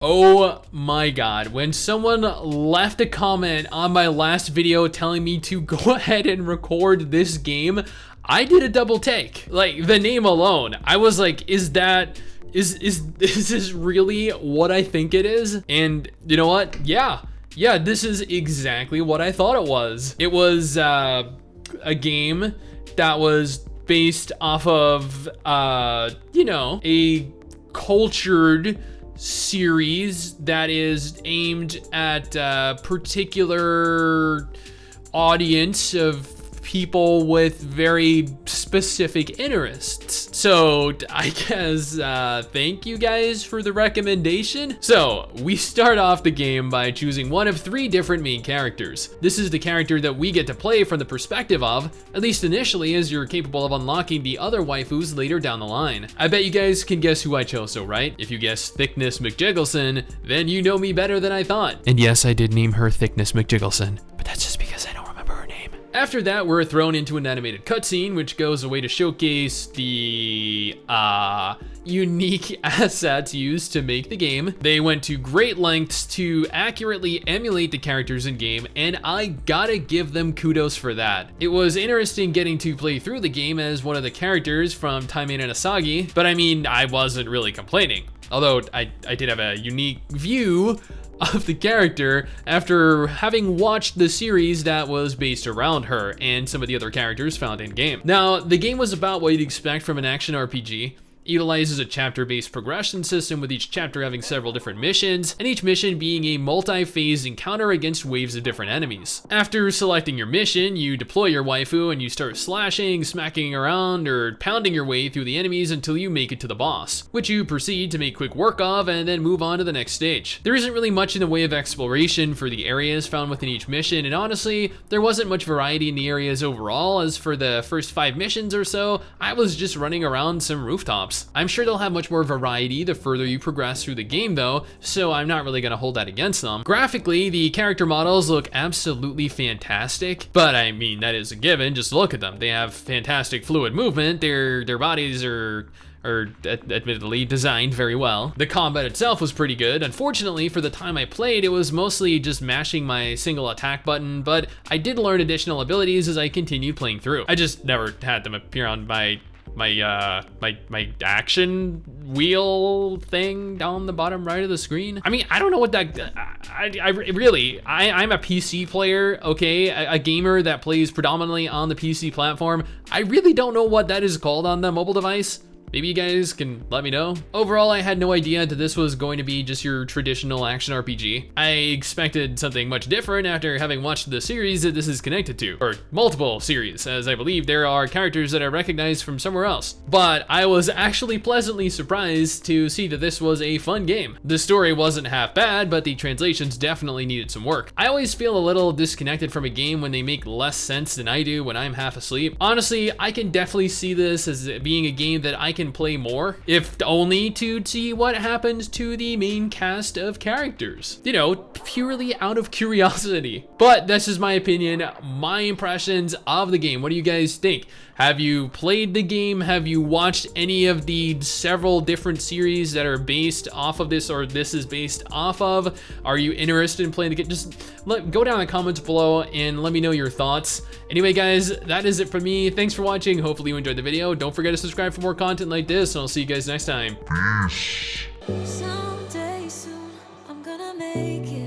Oh my god, when someone left a comment on my last video telling me to go ahead and record this game, I did a double take. Like, the name alone, I was like, is this really what I think it is? And you know what? Yeah, this is exactly what I thought it was. It was a game that was based off of, you know, a cultured series that is aimed at a particular audience of people with very specific interests. So I guess thank you guys for the recommendation. So we start off the game by choosing one of 3 different main characters. This is the character that we get to play from the perspective of, at least initially, as you're capable of unlocking the other waifus later down the line. I bet you guys can guess who I chose, so right? If you guess Thickness McJiggleson, then you know me better than I thought. And yes, I did name her Thickness McJiggleson, but that's just because I don't remember her name. After that, we're thrown into an animated cutscene, which goes away to showcase the unique assets used to make the game. They went to great lengths to accurately emulate the characters in game, and I gotta give them kudos for that. It was interesting getting to play through the game as one of the characters from Taimanin, but I mean, I wasn't really complaining. Although I did have a unique view of the character after having watched the series that was based around her and some of the other characters found in game. Now, the game was about what you'd expect from an action RPG. Utilizes a chapter-based progression system, with each chapter having several different missions, and each mission being a multi-phase encounter against waves of different enemies. After selecting your mission, you deploy your waifu and you start slashing, smacking around, or pounding your way through the enemies until you make it to the boss, which you proceed to make quick work of and then move on to the next stage. There isn't really much in the way of exploration for the areas found within each mission, and honestly, there wasn't much variety in the areas overall, as for the first 5 missions or so, I was just running around some rooftops. I'm sure they'll have much more variety the further you progress through the game though, so I'm not really gonna hold that against them. Graphically, the character models look absolutely fantastic, but I mean, that is a given, just look at them. They have fantastic fluid movement, their bodies are admittedly designed very well. The combat itself was pretty good. Unfortunately, for the time I played, it was mostly just mashing my single attack button, but I did learn additional abilities as I continued playing through. I just never had them appear on my action wheel thing down the bottom right of the screen. I mean, I don't know what that, I'm a PC player, okay? A gamer that plays predominantly on the PC platform. I really don't know what that is called on the mobile device. Maybe you guys can let me know. Overall, I had no idea that this was going to be just your traditional action RPG. I expected something much different after having watched the series that this is connected to, or multiple series, as I believe there are characters that I recognize from somewhere else. But I was actually pleasantly surprised to see that this was a fun game. The story wasn't half bad, but the translations definitely needed some work. I always feel a little disconnected from a game when they make less sense than I do when I'm half asleep. Honestly, I can definitely see this as being a game that I can play more, if only to see what happens to the main cast of characters. You know, purely out of curiosity. But this is my opinion, my impressions of the game. What do you guys think? Have you played the game? Have you watched any of the several different series that are based off of this, or this is based off of? Are you interested in playing the game? Just go down in the comments below and let me know your thoughts. Anyway, guys, that is it for me. Thanks for watching. Hopefully you enjoyed the video. Don't forget to subscribe for more content like this, and I'll see you guys next time. Someday soon, I'm gonna make it.